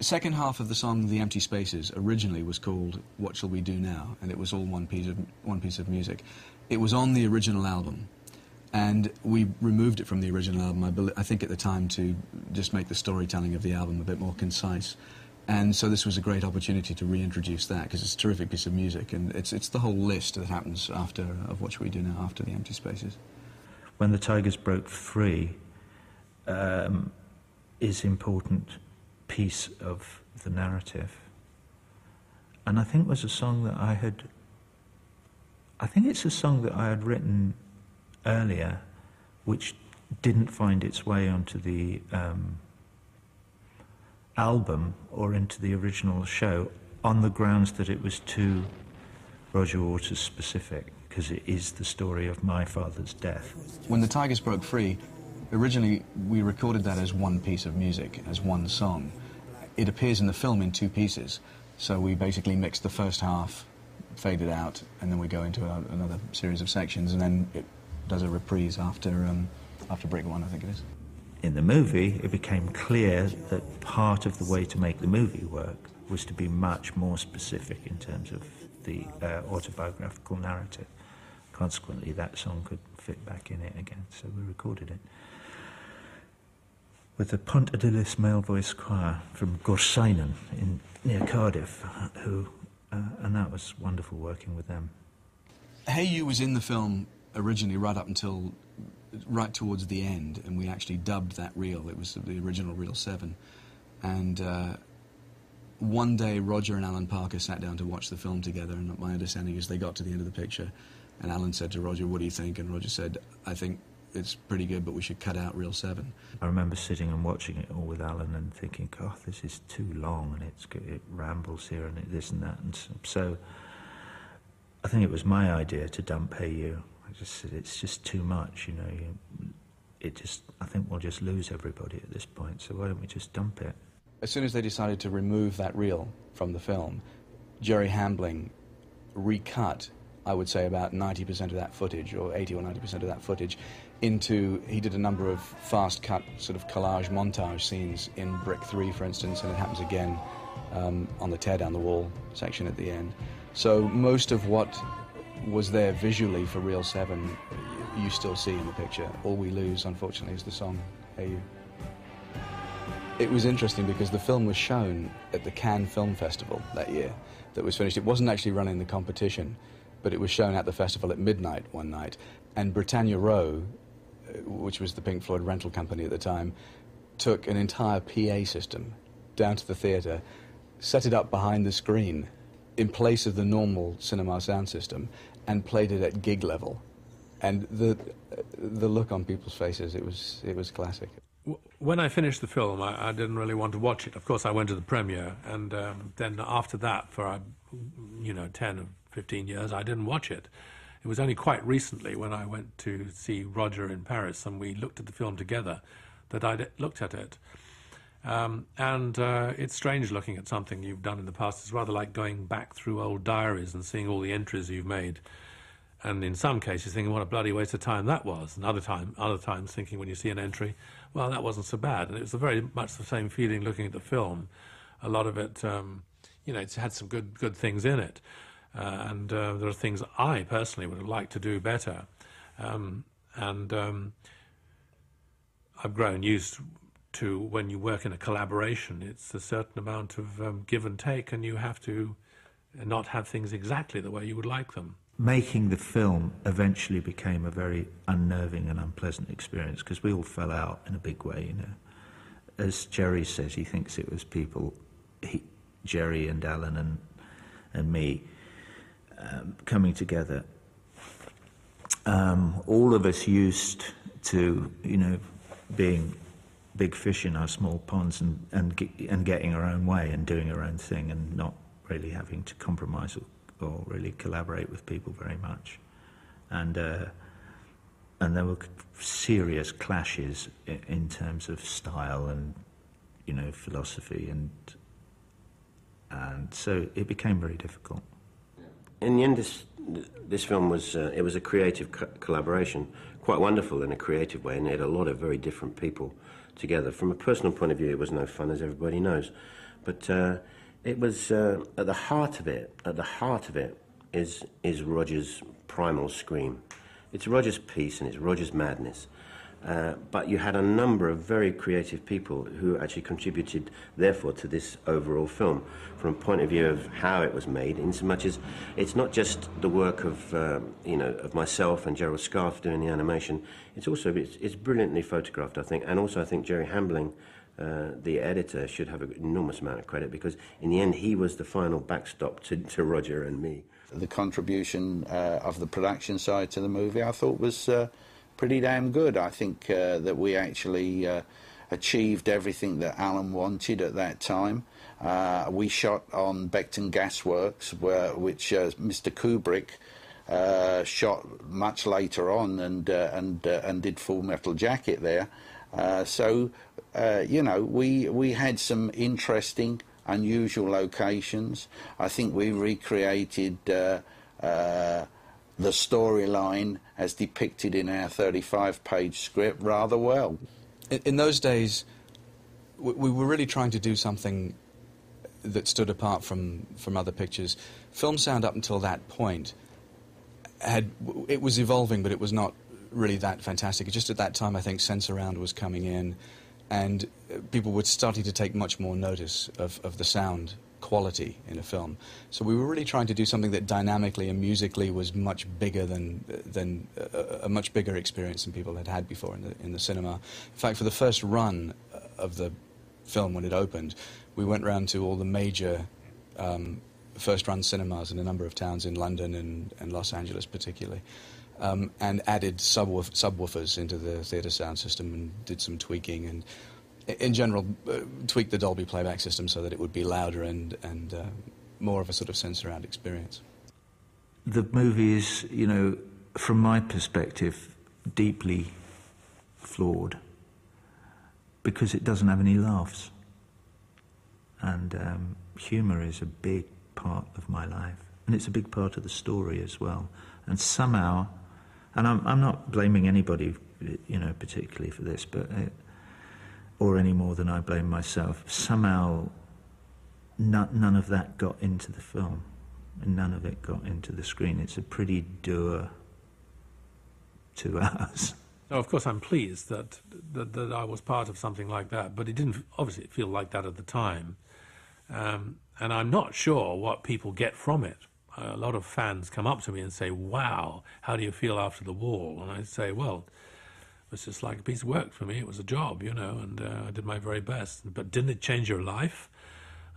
second half of the song, The Empty Spaces, originally was called What Shall We Do Now, and it was all one piece of music. It was on the original album, and we removed it from the original album, I think at the time, to just make the storytelling of the album a bit more concise. And so this was a great opportunity to reintroduce that, because it's a terrific piece of music, and it's the whole list that happens after of What Shall We Do Now, after The Empty Spaces. When the Tigers Broke Free is important piece of the narrative, and I think was a song that I think it's a song that I had written earlier, which didn't find its way onto the album or into the original show, on the grounds that it was too Roger Waters specific, because it is the story of my father's death. When the Tigers Broke Free, originally we recorded that as one piece of music, as one song. It appears in the film in two pieces, so we basically mixed the first half, faded out, and then we go into another series of sections, and then it does a reprise after Brick One, I think it is. In the movie, it became clear that part of the way to make the movie work was to be much more specific in terms of the autobiographical narrative. Consequently, that song could fit back in it again, so we recorded it with the Pont Adylis male voice choir from Gorsainen near Cardiff, and that was wonderful working with them. Hey You was in the film originally right towards the end, and we actually dubbed that reel. It was the original Reel 7. And one day Roger and Alan Parker sat down to watch the film together, and my understanding is they got to the end of the picture, and Alan said to Roger, "What do you think?" And Roger said, "I think it's pretty good, but we should cut out Reel 7. I remember sitting and watching it all with Alan and thinking, God, this is too long, and it rambles here and this and that. And so I think it was my idea to dump Hey You. I just said, it's just too much, you know. I think we'll just lose everybody at this point, so why don't we just dump it? As soon as they decided to remove that reel from the film, Jerry Hambling recut, I would say, about 90% of that footage, or 80 or 90% of that footage, he did a number of fast-cut sort of collage montage scenes in Brick 3, for instance, and it happens again on the Tear Down the Wall section at the end. So most of what was there visually for Reel 7, you still see in the picture. All we lose, unfortunately, is the song, Hey You. It was interesting because the film was shown at the Cannes Film Festival that year that was finished. It wasn't actually running the competition, but it was shown at the festival at midnight one night, and Britannia Row, which was the Pink Floyd rental company at the time, took an entire PA system down to the theatre, set it up behind the screen in place of the normal cinema sound system, and played it at gig level. And the look on people's faces, it was classic. When I finished the film, I didn't really want to watch it. Of course, I went to the premiere, and then after that, for 10 or 15 years, I didn't watch it. It was only quite recently, when I went to see Roger in Paris, and we looked at the film together, that I looked at it. It's strange looking at something you've done in the past. It's rather like going back through old diaries and seeing all the entries you've made. And in some cases thinking, what a bloody waste of time that was. And other times thinking, when you see an entry, well, that wasn't so bad. And it was very much the same feeling looking at the film. A lot of it, it's had some good things in it. There are things I personally would have liked to do better. I've grown used to, when you work in a collaboration, it's a certain amount of give and take, and you have to not have things exactly the way you would like them. Making the film eventually became a very unnerving and unpleasant experience, because we all fell out in a big way, you know. As Jerry says, he thinks it was people, Jerry and Alan and me, coming together. All of us used to, being big fish in our small ponds and getting our own way and doing our own thing and not really having to compromise or really collaborate with people very much. And there were serious clashes in terms of style and, philosophy, and so it became very difficult. In the end, this film was it was a creative collaboration, quite wonderful in a creative way, and it had a lot of very different people together. From a personal point of view, it was no fun, as everybody knows. But it was at the heart of it. At the heart of it is Roger's primal scream. It's Roger's piece and it's Roger's madness. But you had a number of very creative people who actually contributed, therefore, to this overall film, from a point of view of how it was made, in so much as it's not just the work of, of myself and Gerald Scarfe doing the animation. It's also it's brilliantly photographed, I think, and also I think Jerry Hambling, the editor, should have an enormous amount of credit, because in the end he was the final backstop to Roger and me. The contribution of the production side to the movie, I thought, was pretty damn good. I think that we actually achieved everything that Alan wanted at that time. We shot on Beckton Gas Works, which Mr. Kubrick shot much later on and did Full Metal Jacket there. We had some interesting, unusual locations. I think we recreated the storyline as depicted in our 35-page script rather well. In those days, we were really trying to do something that stood apart from other pictures. Film sound up until that point it was evolving, but it was not really that fantastic. Just at that time, I think Sensurround was coming in, and people were starting to take much more notice of the sound quality in a film. So we were really trying to do something that dynamically and musically was much bigger than a much bigger experience than people had had before in the cinema. In fact, for the first run of the film, when it opened, we went round to all the major first-run cinemas in a number of towns in London and Los Angeles particularly, and added subwoofers into the theatre sound system and did some tweaking and, in general, tweaked the Dolby playback system so that it would be louder and more of a sort of sense-around experience. The movie is, from my perspective, deeply flawed because it doesn't have any laughs. And humour is a big part of my life, and it's a big part of the story as well. And somehow, and I'm not blaming anybody, particularly for this, but or any more than I blame myself. Somehow, none of that got into the film, and none of it got into the screen. It's a pretty dour 2 hours. No, of course, I'm pleased that I was part of something like that, but it didn't obviously feel like that at the time. And I'm not sure what people get from it. A lot of fans come up to me and say, "Wow, how do you feel after The Wall?" And I say, well, it was just like a piece of work for me. It was a job, and I did my very best. But didn't it change your life?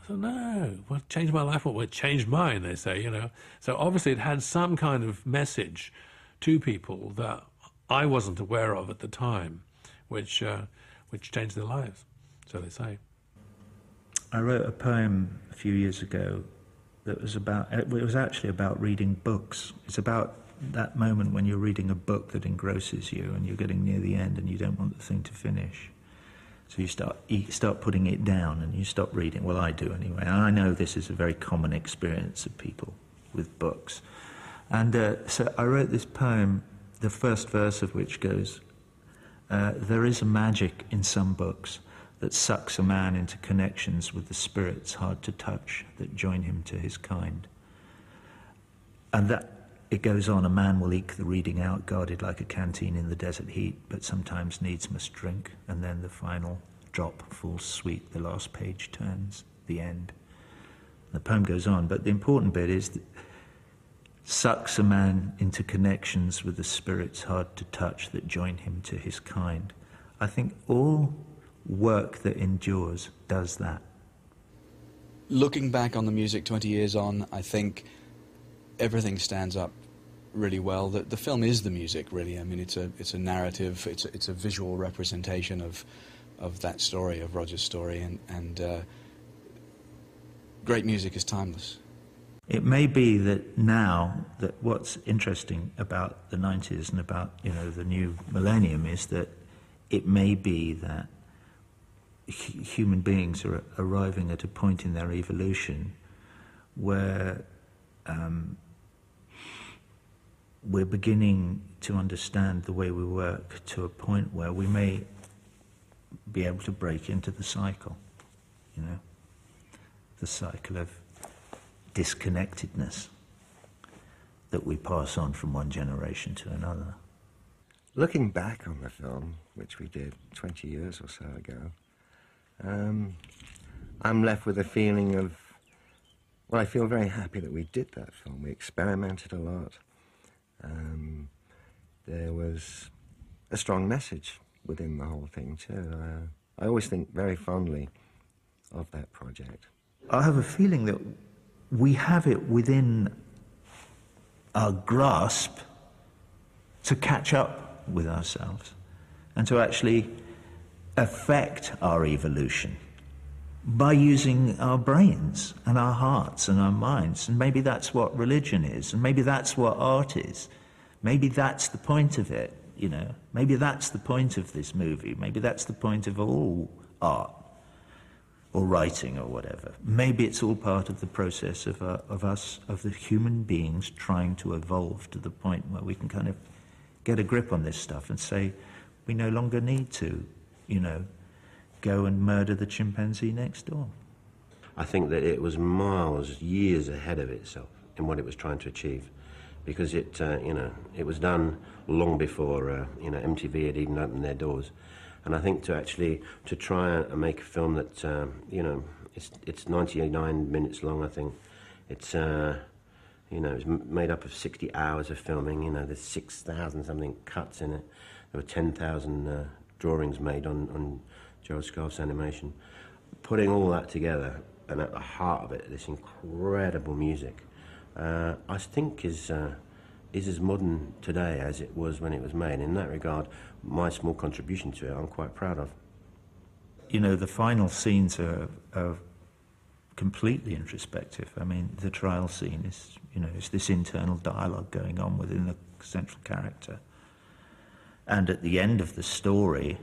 I said, no. Well, it changed my life. Well, it changed mine, they say, So obviously it had some kind of message to people that I wasn't aware of at the time, which changed their lives, so they say. I wrote a poem a few years ago that was it was actually about reading books. It's about that moment when you're reading a book that engrosses you and you're getting near the end and you don't want the thing to finish. So you start putting it down and you stop reading. Well, I do anyway. And I know this is a very common experience of people with books. And so I wrote this poem, the first verse of which goes, there is a magic in some books that sucks a man into connections with the spirits hard to touch that join him to his kind. And that, it goes on, a man will eke the reading out, guarded like a canteen in the desert heat, but sometimes needs must drink, and then the final drop falls sweet, the last page turns, the end. The poem goes on, but the important bit is that sucks a man into connections with the spirits hard to touch that join him to his kind. I think all work that endures does that. Looking back on the music 20 years on, I think everything stands up really well. The film is the music, really. I mean, it's a narrative, it's a visual representation of that story, of Roger's story, and great music is timeless. It may be that now, that what's interesting about the 90s and about, the new millennium is that it may be that human beings are arriving at a point in their evolution where we're beginning to understand the way we work to a point where we may be able to break into the cycle, the cycle of disconnectedness that we pass on from one generation to another. Looking back on the film, which we did 20 years or so ago, I'm left with a feeling of, well, I feel very happy that we did that film. We experimented a lot. There was a strong message within the whole thing, too. I always think very fondly of that project. I have a feeling that we have it within our grasp to catch up with ourselves and to actually affect our evolution by using our brains and our hearts and our minds. And maybe that's what religion is, and maybe that's what art is. Maybe that's the point of it, you know. Maybe that's the point of this movie. Maybe that's the point of all art or writing or whatever. Maybe it's all part of the process of us, of the human beings trying to evolve to the point where we can kind of get a grip on this stuff and say, we no longer need to, you know, go and murder the chimpanzee next door. I think that it was miles, years ahead of itself in what it was trying to achieve, because it, you know, it was done long before, you know, MTV had even opened their doors. And I think to try and make a film that, you know, it's 99 minutes long, I think. It's, you know, it's made up of 60 hours of filming. You know, there's 6,000 something cuts in it. There were 10,000 drawings made on Gerald Scarfe's animation. Putting all that together, and at the heart of it, this incredible music, I think is as modern today as it was when it was made. In that regard, my small contribution to it, I'm quite proud of. You know, the final scenes are completely introspective. I mean, the trial scene is, you know, it's this internal dialogue going on within the central character. And at the end of the story,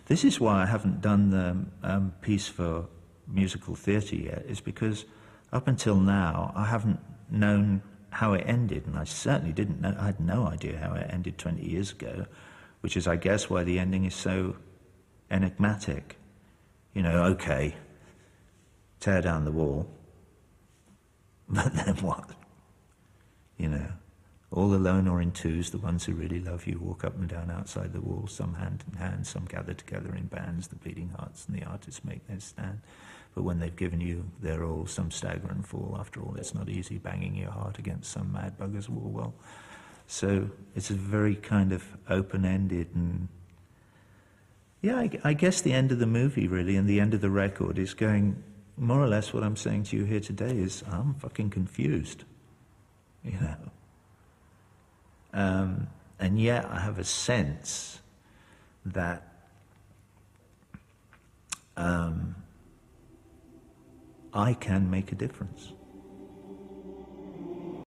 this is why I haven't done the piece for musical theatre yet, is because up until now, I haven't known how it ended, and I certainly didn't know, I had no idea how it ended 20 years ago, which is, I guess, why the ending is so enigmatic. You know, okay, tear down the wall, but then what? You know, all alone or in twos, the ones who really love you walk up and down outside the wall, some hand in hand, some gather together in bands, the bleeding hearts and the artists make their stand. But when they've given you their all, some stagger and fall. After all, it's not easy banging your heart against some mad bugger's wall. Well, so it's a very kind of open-ended and... Yeah, I guess the end of the movie, really, and the end of the record is going... More or less what I'm saying to you here today is, I'm fucking confused, you know. And yet I have a sense that I can make a difference.